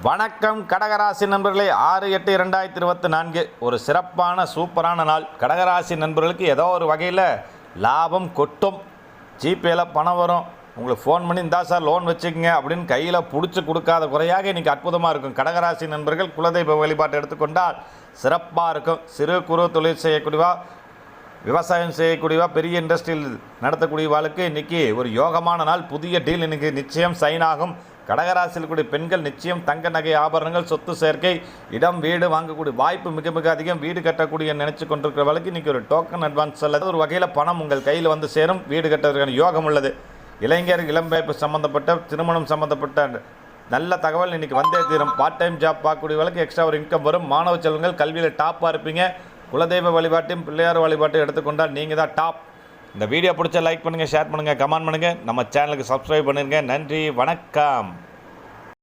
வணக்கம் கடகராசி நண்பர்களே. 6/8/2024 ஒரு சிறப்பான சூப்பரான நாள். கடகராசி நண்பர்களுக்கு ஏதோ ஒரு வகையில் லாபம் கொட்டும். ஜிபேயில் பணம் வரும். உங்களுக்கு ஃபோன் பண்ணி இந்தா சார் லோன் வச்சுக்கோங்க அப்படின்னு கையில் பிடிச்சி கொடுக்காத குறையாக இன்றைக்கி அற்புதமாக இருக்கும். கடகராசி நண்பர்கள் குலதெய்வ வழிபாட்டை எடுத்துக்கொண்டால் சிறப்பாக இருக்கும். சிறு குறு தொழில் செய்யக்கூடியவா, விவசாயம் செய்யக்கூடியவா, பெரிய இண்டஸ்ட்ரியில் நடத்தக்கூடியவாளுக்கு இன்றைக்கி ஒரு யோகமான நாள். புதிய டீல் இன்றைக்கி நிச்சயம் சைன் ஆகும். கடகராசியில் கூடிய பெண்கள் நிச்சயம் தங்க நகை ஆபரணங்கள் சொத்து சேர்க்கை, இடம் வீடு வாங்கக்கூடிய வாய்ப்பு மிக மிக அதிகம். வீடு கட்டக்கூடிய நினைச்சு கொண்டிருக்கிறவர்களுக்கு இன்றைக்கி ஒரு டோக்கன் அட்வான்ஸ் அல்லது ஒரு வகையில் பணம் உங்கள் கையில் வந்து சேரும். வீடு கட்டுறதுக்கான யோகம் உள்ளது. இளைஞர் இளம்பெயர்ப்பு சம்மந்தப்பட்ட, திருமணம் சம்மந்தப்பட்ட நல்ல தகவல் இன்றைக்கி வந்தே தீரும். பார்ட் டைம் ஜாப் பார்க்கக்கூடியவர்களுக்கு எக்ஸ்ட்ரா ஒரு இன்கம் வரும். மாணவ செல்வங்கள் கல்வியில் டாப்பாக இருப்பீங்க. குலதெய்வ வழிபாட்டையும் பிள்ளையார் வழிபாட்டையும் எடுத்துக்கொண்டால் நீங்கள் தான் டாப். இந்த வீடியோ பிடிச்சா லைக் பண்ணுங்கள், ஷேர் பண்ணுங்கள், கமெண்ட் பண்ணுங்கள். நம்ம சேனலுக்கு சப்ஸ்கிரைப் பண்ணிடுங்க. நன்றி, வணக்கம்.